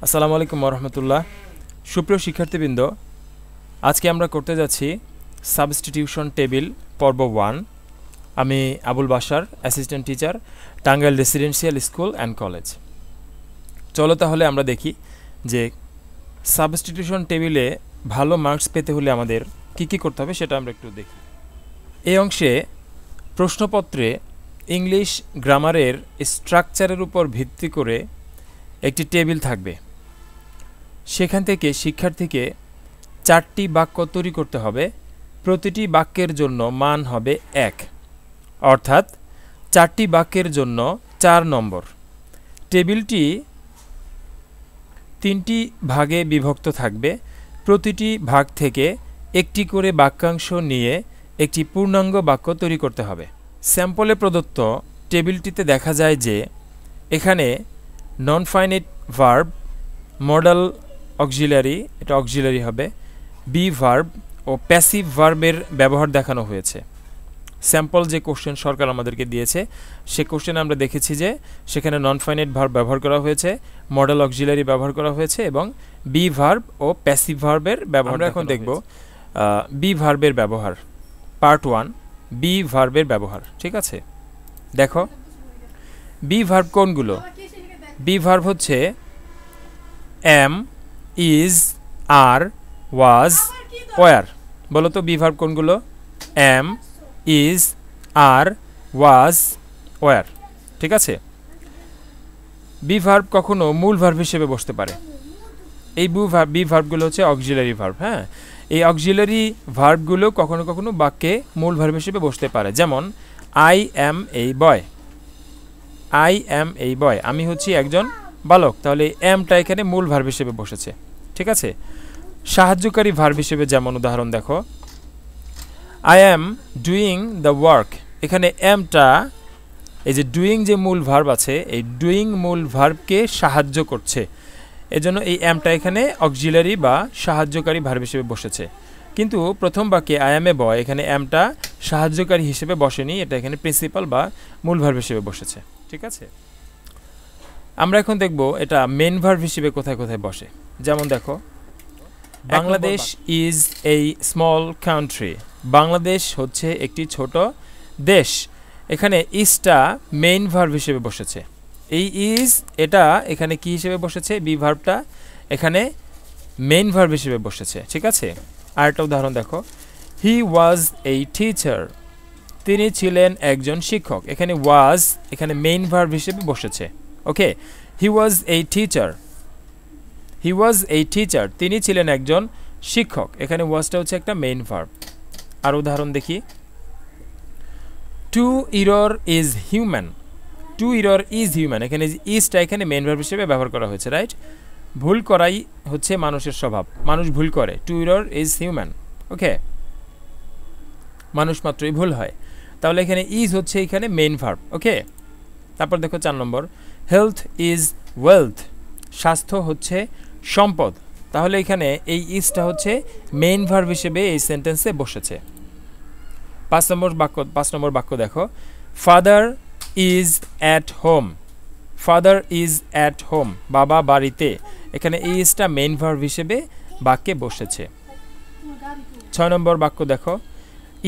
আসসালামু আলাইকুম ওয়া সুপ্রিয় শিক্ষার্থীবৃন্দ, আজকে আমরা করতে যাচ্ছি সাবস্টিটিউশন টেবিল পর্ব 1। আমি Abul Bashar, assistant teacher, Tangail residential school and college. চলো তাহলে আমরা দেখি যে সাবস্টিটিউশন টেবিলে ভালো মার্কস পেতে হলে আমাদের কি করতে হবে সেটা আমরা একটু দেখি। এই অংশে প্রশ্নপত্রে ইংলিশ গ্রামারের স্ট্রাকচারের উপর ভিত্তি করে একটি টেবিল থাকবে। সেখান থেকে শিক্ষার্থীকে 4টি বাক্য তৈরি করতে হবে। প্রতিটি বাক্যের জন্য মান হবে 1, অর্থাৎ 4টি বাক্যের জন্য 4 নম্বর। টেবিলটি 3টি ভাগে বিভক্ত থাকবে। প্রতিটি ভাগ থেকে একটি করে বাক্যাংশ নিয়ে একটি পূর্ণাঙ্গ বাক্য তৈরি করতে হবে। স্যাম্পলে প্রদত্ত টেবিলটিতে দেখা যায় যে এখানে non finite verb, modal auxiliary, এটা অক্সিলারি হবে, বি ভার্ব ও প্যাসিভ ভার্বের ব্যবহার দেখানো হয়েছে। স্যাম্পল যে কোশ্চেন সরকার আমাদেরকে দিয়েছে সে কোশ্চেনে আমরা দেখেছি যে সেখানে নন ফাইনাইট ভার্ব ব্যবহার করা হয়েছে, মডাল অক্সিলারি ব্যবহার করা হয়েছে এবং বি ভার্ব ও প্যাসিভ ভার্বের ব্যবহার। আমরা এখন দেখব বি ভার্বের ব্যবহার, পার্ট 1, বি ভার্বের ব্যবহার। ঠিক আছে, দেখো বি ভার্ব কোনগুলো? বি ভার্ব হচ্ছে am, is, are, was, were. বলো তো বি ভার্ব কোনগুলো? Am, is, are, was, were. ঠিক আছে, বি ভার্ব কখনো মূল ভার্ব হিসেবে বসতে পারে। এই বি ভার্বগুলো হচ্ছে অক্সিলারি ভার্ব। হ্যাঁ, এই অক্সিলারি ভার্বগুলো কখনো কখনো বাক্যে মূল ভার্ব হিসেবে বসতে পারে। যেমন আই অ্যাম এই বয়, আই অ্যাম এই বয়, আমি হচ্ছি একজন বালক। তাহলে এমটা এখানে মূল ভার্ব হিসেবে বসেছে। ঠিক আছে, সাহায্যকারী ভার্ব হিসেবে যেমন উদাহরণ দেখো, I am doing the work. এখানে এমটা, এই যে ডুইং যে মূল ভার্ব আছে, এই ডুইং মূল ভার্বকে সাহায্য করছে, এজন্য এই এমটা এখানে অক্সিলারি বা সাহায্যকারী ভার্ব হিসেবে বসেছে। কিন্তু প্রথম বাক্যে আই অ্যাম এ বয়, এখানে এমটা সাহায্যকারী হিসেবে বসেনি, এটা এখানে প্রিন্সিপাল বা মূল ভার্ব হিসেবে বসেছে। ঠিক আছে, আমরা এখন দেখব এটা মেন ভার্ব হিসেবে কোথায় কোথায় বসে। যেমন দেখো, Bangladesh is a small country. Bangladesh হচ্ছে একটি ছোট দেশ। এখানে ইজটা মেইন ভার্ব হিসেবে বসেছে। এই ইজ, এটা এখানে কি হিসেবে বসেছে? বি ভার্বটা এখানে মেইন ভার্ব হিসেবে বসেছে। ঠিক আছে, আরেকটা উদাহরণ দেখো, হি ওয়াজ এ টিচার। তিনি ছিলেন একজন শিক্ষক। এখানে ওয়াজ এখানে মেইন ভার্ব হিসেবে বসেছে। ওকে, হি ওয়াজ a teacher, he was a teacher, তিনি ছিলেন একজন শিক্ষক। এখানে ওয়াজটা হচ্ছে একটা মেইন ভার্ব। আর উদাহরণ দেখি, to err is human. To err is human, এখানে ইজটা এখানে মেইন ভার্ব হিসেবে ব্যবহার করা হয়েছে। রাইট, ভুল করাই হচ্ছে মানুষের স্বভাব, মানুষ ভুল করে। To err is human. Okay, মানুষ মাত্রই ভুল হয়। তাহলে এখানে ইজ হচ্ছে এখানে মেইন ভার্ব। ওকে, তারপর দেখো 4 নম্বর, হেলথ ইজ ওয়েলথ। স্বাস্থ্য হচ্ছে সম্পদ। তাহলে এখানে এই ইজটা হচ্ছে মেইন ভার্ব হিসেবে এই সেন্টেন্সে বসেছে। 5 নম্বর বাক্য দেখো, father is at home. Father is at home, বাবা বাড়িতে। এখানে এই ইজটা মেইন ভার্ব হিসেবে বাক্যে বসেছে। 6 নম্বর বাক্য দেখো,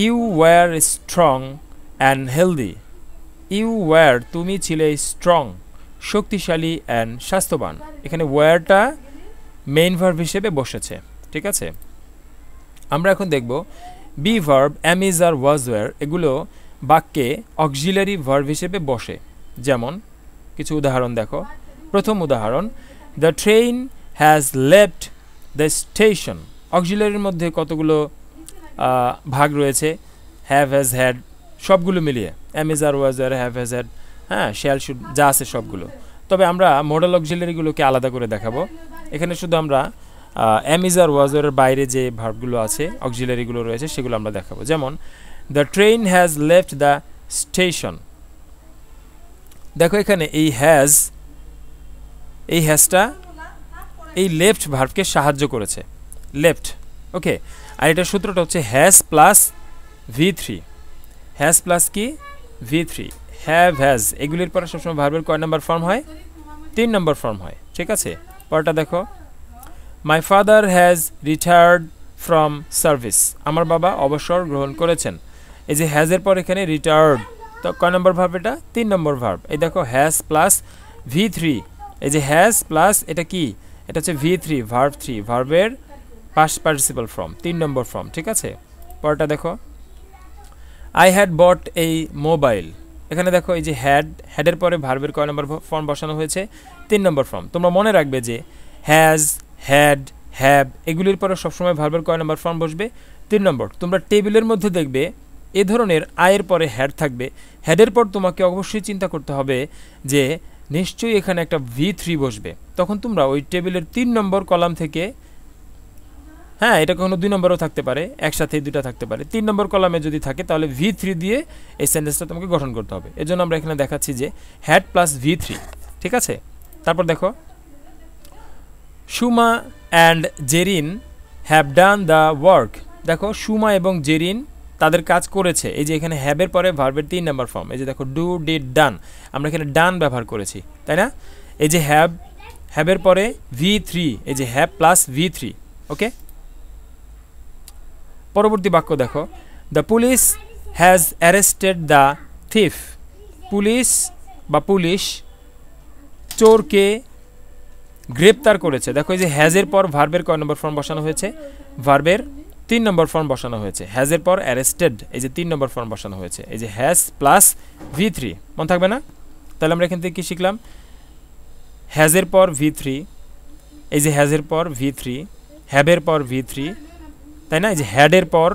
you were strong and healthy. You were, তুমি ছিলে স্ট্রং, শক্তিশালী অ্যান্ড স্বাস্থ্যবান। এখানে ওয়্যারটা মেইন ভার্ব হিসেবে বসেছে। ঠিক আছে, আমরা এখন দেখব be verb, am, is, are, was, were এগুলো বাক্যে অক্সিলারি ভার্ব হিসেবে বসে। যেমন কিছু উদাহরণ দেখো। প্রথম উদাহরণ, the train has left the station. অক্সিলারির মধ্যে কতগুলো ভাগ রয়েছে? হ্যাভ, হ্যাজ, হ্যাড সবগুলো মিলিয়ে, am, is, are, was, were, have, has, had, হ্যাঁ, শ্যাল, শুড যা আছে সবগুলো। তবে আমরা মডেল অক্সিলারিগুলোকে আলাদা করে দেখাবো। এখানে শুধু আমরা অ্যাম, ইজ, আর, ওয়াজ, ওয়্যারের বাইরে যে ভার্বগুলো আছে, অক্সিলারিগুলো রয়েছে, সেগুলো আমরা দেখাবো। যেমন the train has left the station. দেখো এখানে এই হ্যাজটা এই লেফট ভার্বকে সাহায্য করেছে, লেফট। ওকে, আর এটার সূত্রটা হচ্ছে has plus V3। Has plus কি? V3। হ্যাভ, হ্যাজ এগুলির পরে সবসময় ভার্বের কয় নাম্বার ফর্ম হয়? 3 নম্বর ফর্ম হয়। ঠিক আছে, পরেরটা দেখো, my father has retired from service, আমার বাবা অবসর গ্রহণ করেছেন। এই যে হ্যাজের পর এখানে রিটায়ার্ড, তো কয় নম্বর ভার্ব এটা? 3 নম্বর ভার্ব। এই দেখো হ্যাজ প্লাস V3, এই যে হ্যাজ প্লাস এটা কি, এটা হচ্ছে V3 ভার্ব 3, ভার্বের পাস্ট পার্টিসিপল ফর্ম, 3 নম্বর ফর্ম, ঠিক আছে। পরেরটা দেখো, আই হ্যাড বট এই মোবাইল, এখানে দেখো এই যে হ্যাডের পরে ভার্বের কয় নম্বর ফর্ম বসানো হয়েছে? 3 নম্বর ফর্ম। তোমরা মনে রাখবে যে হ্যাজ, হ্যাড, হ্যাভ এগুলির পরে সবসময় ভার্বের কয় নম্বর ফর্ম বসবে? 3 নম্বর। তোমরা টেবিলের মধ্যে দেখবে এ ধরনের আয়ের পরে হ্যাড থাকবে, হ্যাডের পর তোমাকে অবশ্যই চিন্তা করতে হবে যে নিশ্চয়ই এখানে একটা V3 বসবে। তখন তোমরা ওই টেবিলের 3 নম্বর কলাম থেকে, হ্যাঁ এটা কখনো 2 নম্বরও থাকতে পারে, একসাথে দুটা থাকতে পারে, 3 নম্বর কলামে যদি থাকে তাহলে V3 দিয়ে এই সেন্টেন্সটা তোমাকে গঠন করতে হবে। এজন্য আমরা এখানে দেখাচ্ছি যে হ্যাড প্লাস V3, ঠিক আছে। তারপর দেখো, Suma and Jerin have done the work, দেখো সুমা এবং জেরিন তাদের কাজ করেছে। এই যে এখানে হ্যাবের পরে ভার্বের 3 নম্বর ফর্ম, এই যে দেখো ডু, ডিড, ডান, আমরা এখানে ডান ব্যবহার করেছি, তাই না? এই যে হ্যাবের পরে V3, এই যে হ্যাভ প্লাস V3, ওকে। পরবর্তী বাক্য দেখো, the police has arrested the thief, police বা পুলিশ চোরকে গ্রেপ্তার করেছে। দেখো এই যে হ্যাজের পর ভার্বের কয় নম্বর ফর্ম বসানো হয়েছে? ভার্বের 3 নম্বর ফর্ম বসানো হয়েছে। হ্যাজের পর অ্যারেস্টেড, এই যে 3 নম্বর ফর্ম বসানো হয়েছে, এই যে হ্যাজ প্লাস V3, মনে থাকবে না? তাহলে আমরা এখান থেকে কি শিখলাম? হ্যাজের পর V3, এই যে হ্যাজের পর V3, হ্যাবের পর V3, তাই না? এই যে হ্যাডের পর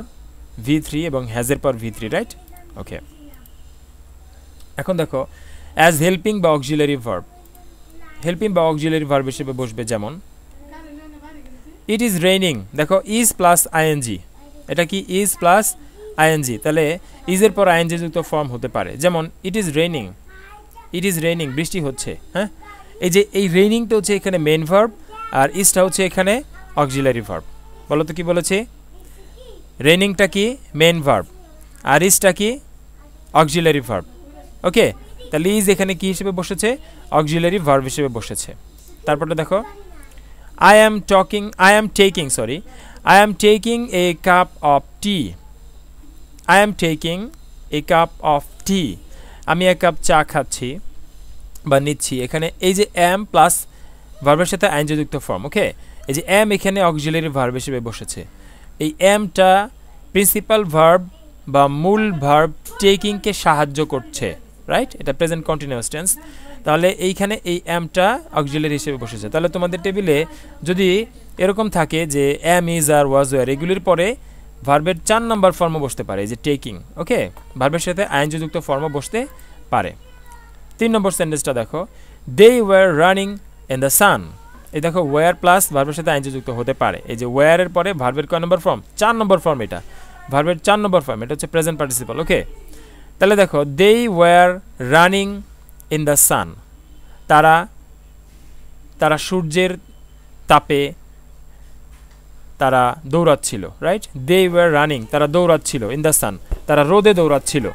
V3 এবং হ্যাজের পর V3, রাইট? ওকে। এখন দেখো, অ্যাজ হেল্পিং বা অক্সিলারি ভার্ব, হেল্পিং বা অক্সিলারি ভার্ব হিসেবে বসবে যেমন ইট ইজ রেইনিং, দেখো ইজ প্লাস আইএনজি, এটা কি ইজ প্লাস আইএনজি, তাহলে ইজের পর আইএনজি যুক্ত ফর্ম হতে পারে, যেমন it is raining, it is raining বৃষ্টি হচ্ছে, হ্যাঁ। এই যে এই রেইনিংটা হচ্ছে এখানে মেইন ভার্ব আর ইজটা হচ্ছে এখানে অক্সিলারি ভার্ব। বলো তো কি বলেছি? রেইনিংটা কি মেইন ভার্ব আর ইজটা কি অক্সিলারি ভার্ব, ওকে। তাহলে ইজ এখানে কি হিসেবে বসেছে? অক্সিলারি ভার্ব হিসেবে বসেছে। তারপরে দেখো, I am taking a cup of tea, I am taking a cup of tea, আমি এক কাপ চা খাচ্ছি বা নিচ্ছি। এখানে এই যে am প্লাস ভার্বের সাথে আইএনজি যুক্ত ফর্ম, ওকে। এই যে am এখানে অক্সিলারি ভার্ব হিসেবে বসেছে। এই আমটা প্রিন্সিপাল ভার্ব বা মূল ভার্ব টেকিংকে সাহায্য করছে, রাইট? এটা প্রেজেন্ট কন্টিনিউয়াস টেন্স। তাহলে এইখানে এই আমটা অক্সিলারি হিসেবে বসেছে। তাহলে তোমাদের টেবিলে যদি এরকম থাকে যে am, is, R was, were এগুলির পরে ভার্বের 4 নম্বর ফর্মও বসতে পারে, এই যে টেকিং, ওকে। ভার্বের সাথে আইএনজি যুক্ত ফর্মও বসতে পারে। 3 নম্বর সেন্টেন্সটা দেখো, they were running in the sun, এই দেখো ওয়্যার প্লাস ভার্বের সাথে আইএনজি যুক্ত হতে পারে। এই যে ওয়্যারের পরে ভার্বের কয় নম্বর ফর্ম? 4 নম্বর ফর্ম, এটা ভার্বের 4 নম্বর ফর্ম, এটা হচ্ছে প্রেজেন্ট পার্টিসিপল, ওকে। তাহলে দেখো they were running in the sun, তারা সূর্যের তাপে তারা দৌড়াচ্ছিল, রাইট? they were running, তারা দৌড়াচ্ছিল, in the sun, তারা রোদে দৌড়াচ্ছিল,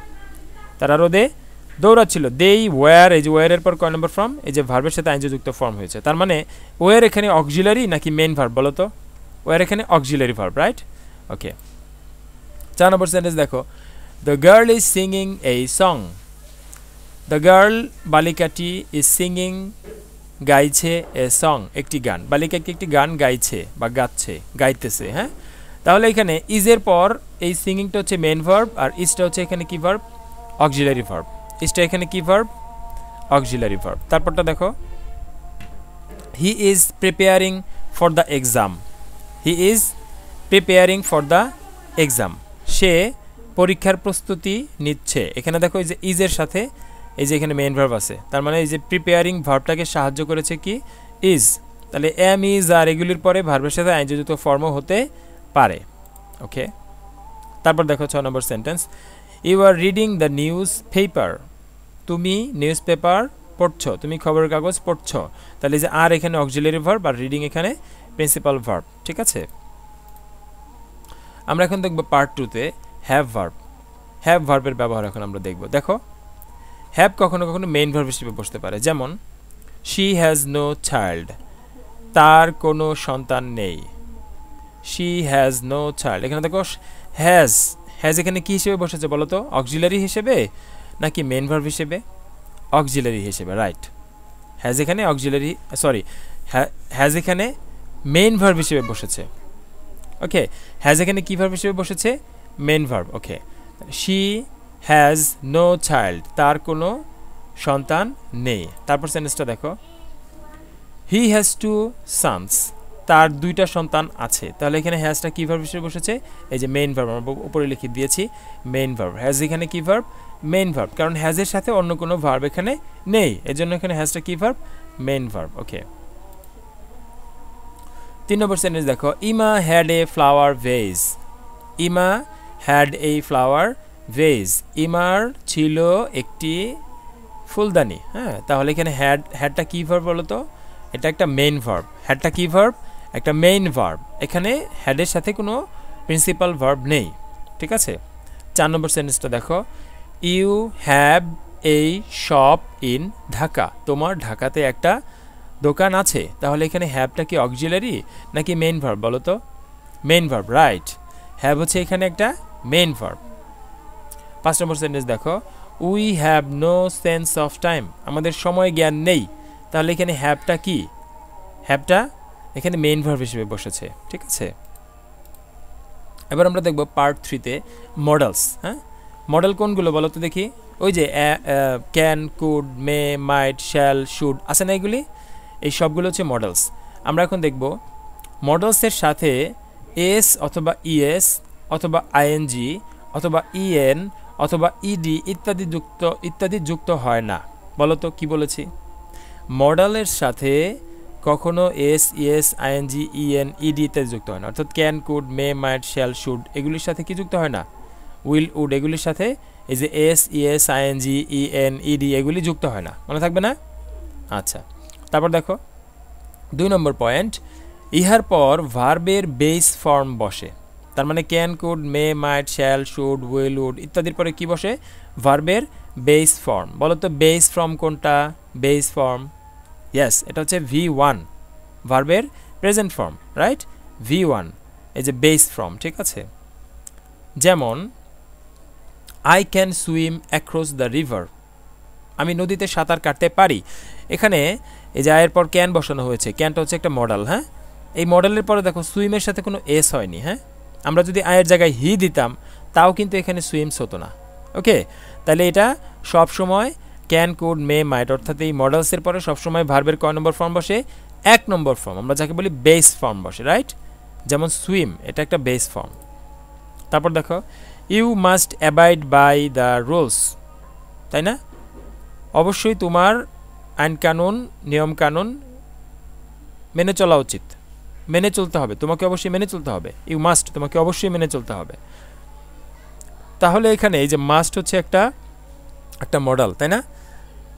they were, এই যে were এর পর কয় নম্বর ফর্ম? এই যে ভার্বের সাথে আইএনজি যুক্ত ফর্ম হয়েছে। তার মানে were এখানে অক্সিলারি নাকি মেইন ভার্ব বলো তো? were এখানে অক্সিলারি ভার্ব, রাইট? ওকে। 4 নম্বর সেন্টেন্স দেখো, the girl is singing a song, the girl বালিকাটি is singing গাইছে a song, একটি গান, বালিকা একটি গান গাইছে বা গাইতেছে, হ্যাঁ। তাহলে এখানে ইজের পর এই সিঙ্গিংটা হচ্ছে মেইন ভার্ব আর ইজটা হচ্ছে এখানে কি ভার্ব? Auxiliary verb. ইজটা এখানে কি ভার্ব? Auxiliary verb. তারপরটা দেখো, he is preparing for the exam, he is preparing for the exam, সে পরীক্ষার প্রস্তুতি নিচ্ছে। এখানে দেখো এই যে ইজের সাথে এই যে এখানে মেইন ভার্ব আছে, তার মানে এই যে প্রিপেয়ারিং ভার্বটাকে সাহায্য করেছে কি? ইজ। তাহলে am, is, আর এগুলির পরে ভার্বের সাথে আইএনজি যুক্ত ফর্মও হতে পারে, ওকে। তারপর দেখো 6 নম্বর sentence, you are reading the newspaper, তুমি নিউজ পেপার পড়ছো, তুমি খবরের কাগজ পড়ছো। তাহলে যে আর এখানে অক্সিলারি ভার্ব আর রিডিং এখানে প্রিন্সিপাল ভার্ব, ঠিক আছে। আমরা এখন দেখব পার্ট 2-তে হ্যাভ ভার্ব। হ্যাভ ভার্বের ব্যবহার এখন আমরা দেখব। দেখো হ্যাভ কখনো কখনো মেইন ভার্ব হিসেবে বসতে পারে, যেমন শি হ্যাজ নো চাইল্ড, তার কোনো সন্তান নেই। She has no child. এখানে দেখো হ্যাজ হ্যাজ এখানে কি হিসেবে বসেছে বলো তো? অক্সিলারি হিসেবে নাকি মেইন ভার্ব হিসেবে? অক্সিলারি হিসেবে, রাইট। হ্যাজ এখানে অক্সিলারি, সরি, হ্যাজ এখানে মেইন ভার্ব হিসেবে বসেছে। ওকে, হ্যাজ এখানে কি ভার্ব হিসেবে বসেছে? Main verb. Okay, she has no child, তার কোনো সন্তান নেই। তারপর সেন্টেন্সটা দেখো, হি হ্যাজ টু সানস, তার দুইটা সন্তান আছে। তাহলে এখানে হ্যাজটা কি ভার্ব হিসেবে বসেছে? এই যে মেইন ভার্ব, আমরা উপরে লিখে দিয়েছি মেইন ভার্ব। হ্যাজ এখানে কি ভার্ব? মেইন ভার্ব, কারণ হ্যাজের সাথে অন্য কোনো ভার্ব এখানে নেই, এজন্য এখানে হ্যাজটা কি ভার্ব? Main verb. ওকে, 3 নম্বর সেন্টেন্স দেখো, Emma had a flower vase. Emma had a flower vase, ইমার ছিল একটি ফুলদানি। হ্যাঁ, তাহলে এখানে হ্যাডটা কি ভার্ব বলো তো? এটা একটা মেইন ভার্ব। হ্যাডটা কি ভার্ব? একটা মেইন ভার্ব। এখানে হ্যাডের সাথে কোনো প্রিন্সিপাল ভার্ব নেই, ঠিক আছে। 4 নম্বর সেন্টেন্সটা দেখো, you have a shop in Dhaka, তোমার ঢাকাতে একটা দোকান আছে। তাহলে এখানে হ্যাভটা কি অক্সিলারি নাকি মেইন ভার্ব বলো তো? Main verb, right. হ্যাভ হচ্ছে এখানে একটা মেইন ভার্ব। 5 নম্বর সেন্টেন্স দেখো, we have no sense of time, আমাদের সময় জ্ঞান নেই। তাহলে এখানে হ্যাভটা কি? হ্যাভটা এখানে মেইন ভার্ব হিসেবে বসেছে, ঠিক আছে। এবার আমরা দেখব পার্ট 3-তে মডেলস। হ্যাঁ, মডেল কোনগুলো বলো তো দেখি? ওই যে can, could, may, might, shall, should আছে না, এগুলি, এই সবগুলো হচ্ছে মডেলস। আমরা এখন দেখব মডেলসের সাথে এস অথবা ইএস অথবা আইএনজি অথবা ইএন অথবা ইডি ইত্যাদি যুক্ত হয় না। বলো তো কি বলেছি? মডেলের সাথে কখনো S, ES, ING, EN, ED ইত্যাদি যুক্ত হয় না। অর্থাৎ can, could, may, might, shall, should এগুলির সাথে কি যুক্ত হয় না? উইল, উড এগুলির সাথে এই যে S, ES, ING, EN, ED এগুলি যুক্ত হয় না। মনে থাকবে না? আচ্ছা, তারপর দেখো 2 নম্বর পয়েন্ট, ইহার পর ভার্বের বেস ফর্ম বসে। তার মানে can, could, may, might, shall, should, will, would ইত্যাদির পরে কি বসে? ভার্বের বেস ফর্ম। বলো তো বেস ফর্ম কোনটা? বেস ফর্ম, ইয়েস, এটা হচ্ছে V1, ভার্বের প্রেজেন্ট ফর্ম, রাইট। V1 এই যে বেস ফর্ম, ঠিক আছে। যেমন I can swim across the river, আমি নদীতে সাঁতার কাটতে পারি। এখানে এই যে আয়ের পর ক্যান বসানো হয়েছে, ক্যানটা হচ্ছে একটা মডেল। হ্যাঁ, এই মডেলের পরে দেখো সুইমের সাথে কোনো এস হয়নি। হ্যাঁ, আমরা যদি আয়ের জায়গায় হি দিতাম তাও কিন্তু এখানে সুইমস হতো না। ওকে, তাহলে এটা সব সময় ক্যান, কুড, মে, মাইট অর্থাৎ এই মডেলসের পরে সবসময় ভার্বের কয় নম্বর ফর্ম বসে? 1 নম্বর ফর্ম, আমরা যাকে বলি বেস ফর্ম বসে, রাইট। যেমন সুইম, এটা একটা বেস ফর্ম। তারপর দেখো, you must abide by the rules, তাই না? অবশ্যই তোমার আইন কানুন, নিয়ম কানুন মেনে চলা উচিত, মেনে চলতে হবে, তোমাকে অবশ্যই মেনে চলতে হবে। ইউ মাস্ট, তোমাকে অবশ্যই মেনে চলতে হবে। তাহলে এখানে এই যে মাস্ট হচ্ছে একটা মডেল, তাই না?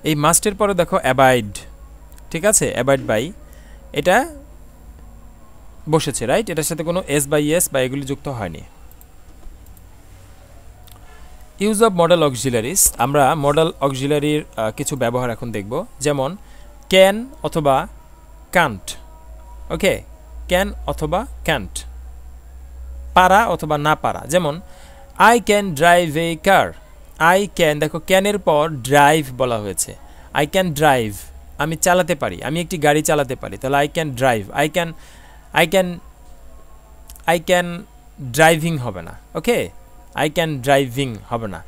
এই মাস্টের পরে দেখো অ্যাবাইড, ঠিক আছে, অ্যাবাইড বাই এটা বসেছে, রাইট। এটার সাথে কোনো এস বা ইএস বা এগুলি যুক্ত হয়নি। ইউজ অফ মডেল অক্সিলারিজ, আমরা মডেল অক্সিলারির কিছু ব্যবহার এখন দেখব। যেমন ক্যান অথবা কান্ট। ওকে, ক্যান অথবা ক্যান্ট, পারা অথবা না পারা। যেমন I can drive A car, I can, দেখো ক্যানের পর ড্রাইভ বলা হয়েছে। আই ক্যান ড্রাইভ, আমি চালাতে পারি, আমি একটি গাড়ি চালাতে পারি। তাহলে I can drive, I can driving হবে না। ওকে, আই ক্যান ড্রাইভিং হবে না,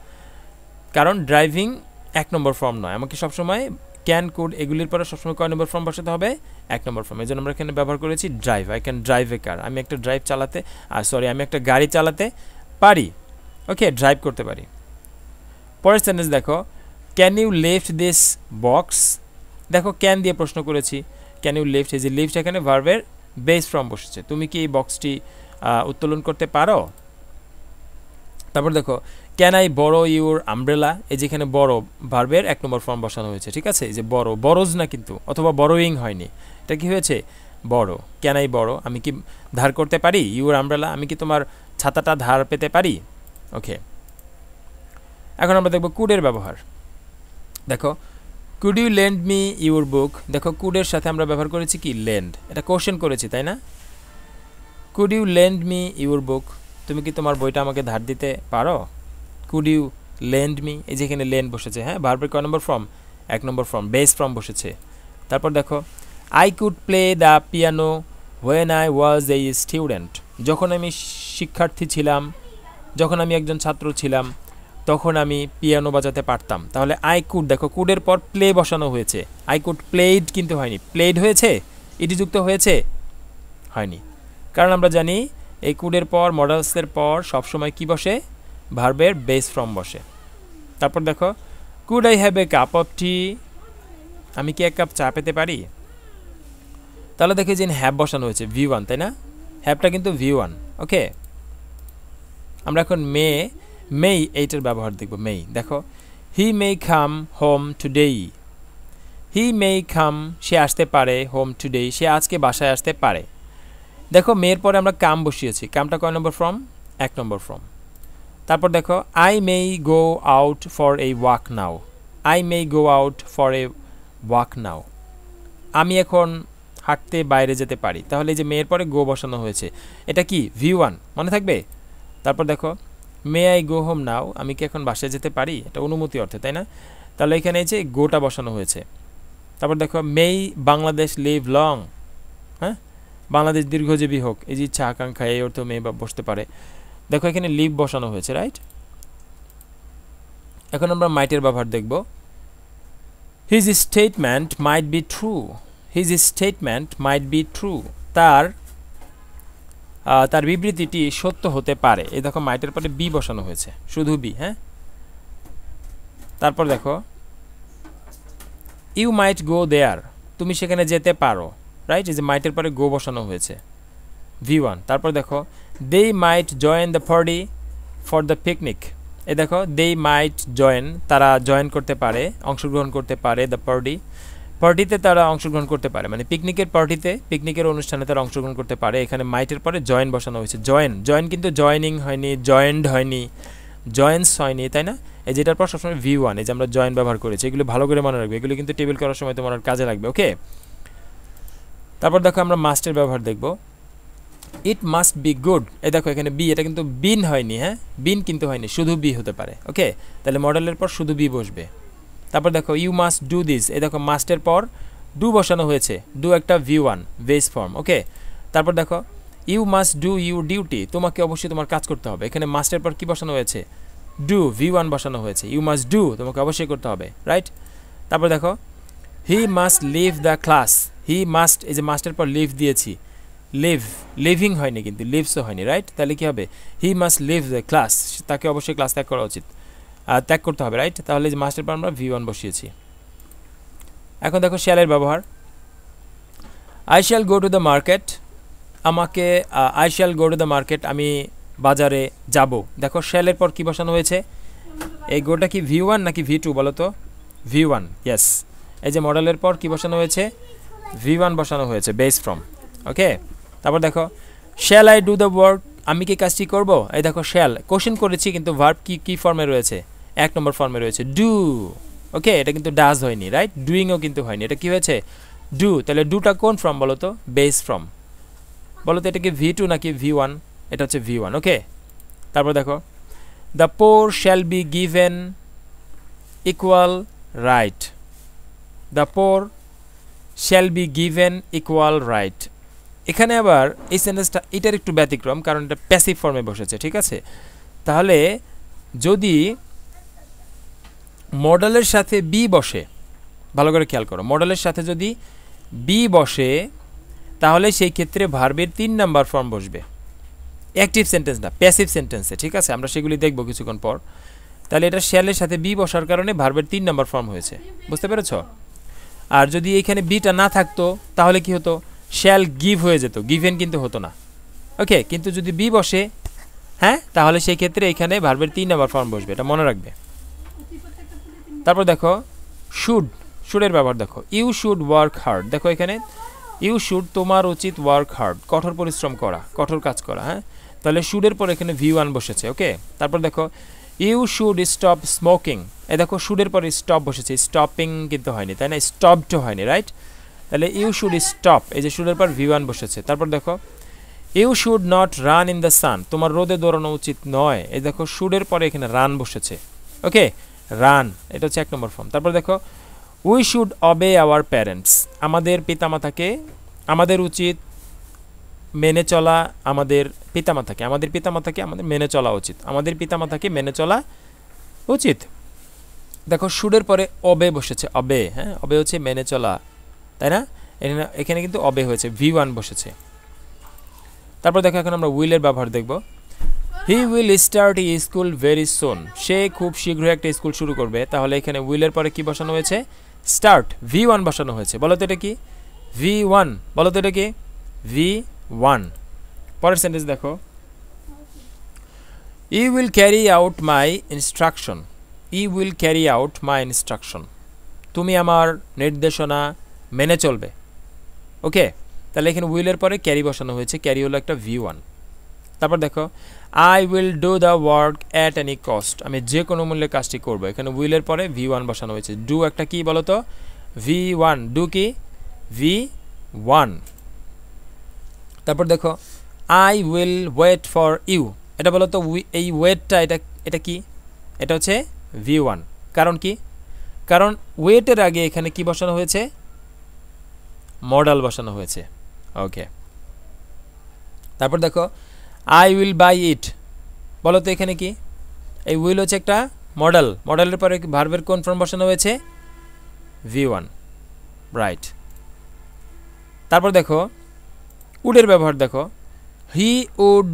কারণ ড্রাইভিং 1 নম্বর ফর্ম নয়। আমাকে সবসময় ক্যান, কুড এগুলির পরে সবসময় কয় নম্বর ফর্ম বসাতে হবে? 1 নম্বর ফর্ম। এই জন্য আমরা এখানে ব্যবহার করেছি ড্রাইভ। আই ক্যান ড্রাইভ এ কার, আমি একটা গাড়ি চালাতে পারি। ওকে, ড্রাইভ করতে পারি। পরের সেন্টেন্স দেখো, can you lift this box. দেখো ক্যান দিয়ে প্রশ্ন করেছি, ক্যান ইউ লিফট, এই যে লিফট এখানে ভার্বের বেস ফর্ম বসেছে। তুমি কি এই বক্সটি উত্তোলন করতে পারো? তারপর দেখো ক্যান আই বড়ো ইউর আমব্রেলা, এই যেখানে বড় ভার্বের 1 নম্বর ফর্ম বসানো হয়েছে, ঠিক আছে। এই যে বড়, বড়োজ না কিন্তু, অথবা বড়োইং হয়নি, এটা কি হয়েছে? বড়। ক্যান আই বড়ো, আমি কি ধার করতে পারি? ইউর আমব্রেলা, আমি কি তোমার ছাতাটা ধার পেতে পারি? ওকে, এখন আমরা দেখব কুডের ব্যবহার। দেখো could you lend me your book, দেখো কুডের সাথে আমরা ব্যবহার করেছি কি লেন্ড, এটা কোশ্চেন করেছি তাই না। Could you lend me your book, তুমি কি তোমার বইটা আমাকে ধার দিতে পারো। কুড ইউ লেন্ড মি, এই যে এখানে লেন্ড বসেছে, হ্যাঁ ভার্বের কয় নম্বর ফর্ম, 1 নম্বর ফর্ম, বেস ফর্ম বসেছে। তারপর দেখো I could play the piano when I was a student, যখন আমি শিক্ষার্থী ছিলাম, যখন আমি একজন ছাত্র ছিলাম তখন আমি পিয়ানো বাজাতে পারতাম। তাহলে আই কুড, দেখো কুডের পর প্লে বসানো হয়েছে, আই কুড প্লেড কিন্তু হয়নি, প্লেড হয়েছে, ইডি যুক্ত হয়েছে, হয়নি, কারণ আমরা জানি এই কুডের পর মডেলসের পর সবসময় কি বসে, ভার্বের বেস ফর্ম বসে। তারপর দেখো could I have a cup of tea, আমি কি এক কাপ চা পেতে পারি। তাহলে দেখি যে হ্যাভ বসানো হয়েছে V1 তাই না, হ্যাভটা কিন্তু V1। ওকে, আমরা এখন মেই এইটার ব্যবহার দেখব। মেই, দেখো হি মে কাম হোম টুডে, হি মে কাম সে আসতে পারে, হোম টুডে সে আজকে বাসায় আসতে পারে। দেখো মেয়ের পরে আমরা কাম বসিয়েছি, কামটা কয় নম্বর ফর্ম, 1 নম্বর ফর্ম। তারপর দেখো I may go out for a walk now, I may go out for a walk now, আমি এখন হাঁটতে বাইরে যেতে পারি। তাহলে এই যে মেয়ের পরে গো বসানো হয়েছে, এটা কি V1 মনে থাকবে। তারপর দেখো may I go home now, আমি কি এখন বাসায় যেতে পারি, এটা অনুমতি অর্থে তাই না, তাহলে এখানে এই যে গোটা বসানো হয়েছে। তারপর দেখো মেই বাংলাদেশ লিভ লং, হ্যাঁ বাংলাদেশ দীর্ঘজীবী হোক, এই যে ইচ্ছা আকাঙ্ক্ষা এই অর্থে মেয়ে বসতে পারে। দেখো এখানে লিভ বসানো হয়েছে, রাইট। এখন আমরা মাইটের ব্যবহার দেখব। His statement might be true, his statement might be true, তার বিবৃতিটি সত্য হতে পারে। এই দেখো মাইটের পরে বি বসানো হয়েছে, শুধু বি, হ্যাঁ। তারপর দেখো ইউ মাইট গো দেয়ার, তুমি সেখানে যেতে পারো, রাইট, এই যে মাইটের পরে গো বসানো হয়েছে V1। তারপর দেখো they might join the party for the picnic, এই দেখো দে মাইট জয়েন, তারা জয়েন করতে পারে, অংশগ্রহণ করতে পারে, দ্য পার্টি, পার্টিতে তারা অংশগ্রহণ করতে পারে, মানে পিকনিকের পার্টিতে, পিকনিকের অনুষ্ঠানে তারা অংশগ্রহণ করতে পারে। এখানে মাইটের পরে জয়েন বসানো হয়েছে, জয়েন, জয়েন কিন্তু জয়নিং হয়নি, জয়েন্ড হয়নি, জয়েন্স হয়নি তাই না। এই যেটার পর সবসময় V1, এই যে আমরা জয়েন ব্যবহার করেছি, এগুলো ভালো করে মনে রাখবে, এগুলো কিন্তু টেবিল করার সময় তোমার কাজে লাগবে। ওকে, তারপর দেখো আমরা মাস্টের ব্যবহার দেখব। ইট মাস্ট বি গুড, এই দেখো এখানে বি, এটা কিন্তু বিন হয়নি, হ্যাঁ বিন কিন্তু হয়নি, শুধু বি হতে পারে। ওকে, তাহলে মডেলের পর শুধু বি বসবে। তারপর দেখো ইউ মাস্ট ডু দিস, এই দেখো মাস্টের পর ডু বসানো হয়েছে, ডু একটা V1 বেস ফর্ম। ওকে, তারপর দেখো you must do your duty, তোমাকে অবশ্যই তোমার কাজ করতে হবে, এখানে মাস্টের পর কি বসানো হয়েছে, ডু V1 বসানো হয়েছে, ইউ মাস্ট ডু তোমাকে অবশ্যই করতে হবে, রাইট। তারপর দেখো he must leave the class, he must, এই যে মাস্টের পর লিভ দিয়েছি, লিভ, লিভিং হয়নি কিন্তু লিভসও হয়নি, রাইট। তাহলে কি হবে, he must leave the class, তাকে অবশ্যই ক্লাস ত্যাগ করা উচিত, ত্যাগ করতে হবে, রাইট। তাহলে যে মাস্টার পর আমরা V1 বসিয়েছি। এখন দেখো শ্যালের ব্যবহার। I shall go to the market, আমাকে I shall go to the market, আমি বাজারে যাব। দেখো শ্যালের পর কি বসানো হয়েছে, এই গোটা কি V1 নাকি V2 বলো তো, V1, ইয়েস। এই যে মডেলের পর কি বসানো হয়েছে, V1 বসানো হয়েছে বেস ফর্ম। ওকে, তারপর দেখো shall I do the work, আমি কি কাজটি করব, এই দেখো শ্যাল কোশ্চেন করেছি কিন্তু ভার্ব কি ফর্মে রয়েছে, 1 নম্বর ফর্মে রয়েছে, ডু। ওকে, এটা কিন্তু ডাজ হয়নি, রাইট, ডুইংও কিন্তু হয়নি, এটা কি হয়েছে, ডু। তাহলে ডুটা কোন ফর্ম বলো তো, বেস ফর্ম। বলো তো এটা কি V2 নাকি V1, এটা হচ্ছে V1। ওকে, তারপর দেখো the poor shall be given equal right, the poor shall be given equal right. এখানে আবার এই সেন্টেন্সটা এটার একটু ব্যতিক্রম, কারণ এটা প্যাসিভ ফর্মে বসেছে, ঠিক আছে। তাহলে যদি মডেলের সাথে বি বসে, ভালো করে খেয়াল করো, মডেলের সাথে যদি বি বসে তাহলে সেই ক্ষেত্রে ভার্বের 3 নাম্বার ফর্ম বসবে, অ্যাক্টিভ সেন্টেন্স না, প্যাসিভ সেন্টেন্সে, ঠিক আছে, আমরা সেগুলি দেখব কিছুক্ষণ পর। তাহলে এটা শ্যালের সাথে বি বসার কারণে ভার্বের 3 নাম্বার ফর্ম হয়েছে, বুঝতে পেরেছ। আর যদি এখানে বিটা না থাকতো তাহলে কি হতো, শ্যাল গিভ হয়ে যেত, গিভেন কিন্তু হতো না। ওকে, কিন্তু যদি বি বসে, হ্যাঁ, তাহলে সেই ক্ষেত্রে এখানে ভার্বের 3 নাম্বার ফর্ম বসবে, এটা মনে রাখবে। তারপর দেখো শুড, শুডের ব্যবহার দেখো, ইউ শুড ওয়ার্ক হার্ড, দেখো এখানে ইউ শুড, তোমার উচিত ওয়ার্ক হার্ড, কঠোর পরিশ্রম করা, কঠোর কাজ করা, হ্যাঁ। তাহলে শুডের পর এখানে V1 বসেছে। ওকে, তারপর দেখো ইউ শুড স্টপ স্মোকিং, এই দেখো শুডের পরে স্টপ বসেছে, স্টপিং কিন্তু হয়নি, তাই না? স্টপড হয়নি, রাইট? তাহলে ইউ শুড স্টপ, এই যে শুডের পর V1 বসেছে। তারপর দেখো you should not run in the sun, তোমার রোদে দৌড়ানো উচিত নয়। এই দেখো শুডের পরে এখানে রান বসেছে, ওকে, রান, এটা হচ্ছে 1 নম্বর ফর্ম। তারপর দেখো উই শুড অবে আওয়ার প্যারেন্টস, আমাদের পিতামাতাকে, আমাদের উচিত মেনে চলা আমাদের পিতামাতাকে, আমাদের পিতামাতাকে আমাদের মেনে চলা উচিত, আমাদের পিতামাতাকে মেনে চলা উচিত। দেখো শুডের পরে অবে বসেছে, অবে, হ্যাঁ, অবে হচ্ছে মেনে চলা, তাই না? এখানে কিন্তু অবে হয়েছে, V1 বসেছে। তারপর দেখো এখন আমরা উইলের ব্যবহার দেখব। He will start a school very soon, সে খুব শীঘ্রই একটা স্কুল শুরু করবে। তাহলে এখানে উইলের পরে কি বসানো হয়েছে? স্টার্ট, V1 বসানো হয়েছে। বলো তো এটা কি? V1, বলো তো এটা কি? V1। পরের সেন্টেন্স দেখো, you will carry out my instruction, you will carry out my instruction, তুমি আমার নির্দেশনা মেনে চলবে, ওকে। তাহলে এখানে উইলের পরে ক্যারি বসানো হয়েছে, ক্যারি হলো একটা V1। তারপর দেখো I will do the work at any cost, আমি যে কোনো মূল্যে কাজটি করবো। এখানে উইলের পরে V1 বসানো হয়েছে। ডু একটা কি বলো তো? V1, ডু কি? V1। তারপর দেখো I will wait for you, এটা বলো তো এই ওয়েটটা, এটা কি? এটা হচ্ছে V1। কারণ কি? কারণ ওয়েটের আগে এখানে কি বসানো হয়েছে? মডাল বসানো হয়েছে, ওকে। তারপর দেখো আই উইল বাই ইট, বলো তো এখানে কি? এই উইল হচ্ছে একটা মডেল, মডেলের পরে ভার্বের কোন ফর্ম বসানো হয়েছে? V1, right. তারপর দেখো উডের ব্যবহার দেখো, he would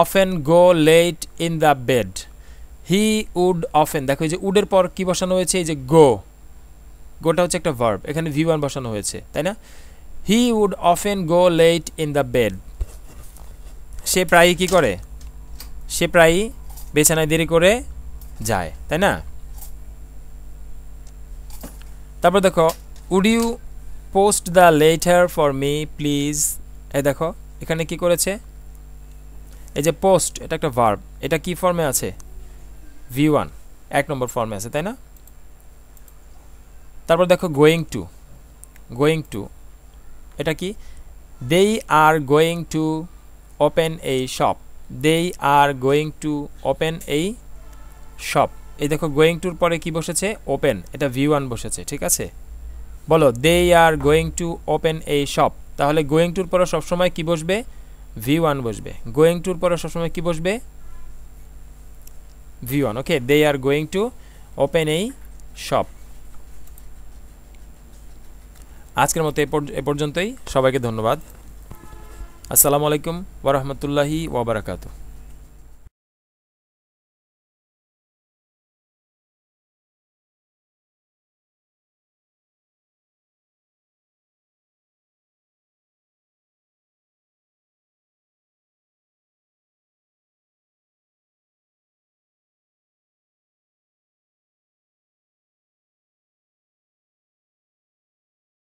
often go late in the bed, he would often, দেখো এই যে উডের পর কি বসানো হয়েছে? এই যে গো, গোটা হচ্ছে একটা ভার্ব, এখানে V1 বসানো হয়েছে, তাই না? He would often go late in the bed, সে প্রায়ই কি করে? সে প্রায়ই বিছানায় দেরি করে যায়, তাই না? তারপর দেখো would you post the letter for me please, এই দেখো এখানে কি করেছে? এই যে পোস্ট, এটা একটা ভার্ব, এটা কি ফর্মে আছে? V1, 1 নম্বর ফর্মে আছে, তাই না? তারপর দেখো গোয়িং টু, গোয়িং টু, এটা কি? They are going to open a shop, they are going to open এই শপ। এই দেখো গোয়িং টুর পরে কি বসেছে? ওপেন, এটা V1 বসেছে, ঠিক আছে? বলো they are going to open a shop, তাহলে গোয়িং টুর পরে সবসময় কি বসবে? V1 বসবে। গোয়িং টুর পরে সবসময় কি বসবে? V1, okay. They are going to open এই শপ। আজকের মতো এ পর্যন্তই, সবাইকে ধন্যবাদ। আসসালামু আলাইকুম ওয়া রাহমাতুল্লাহি ওয়া বারাকাতুহু।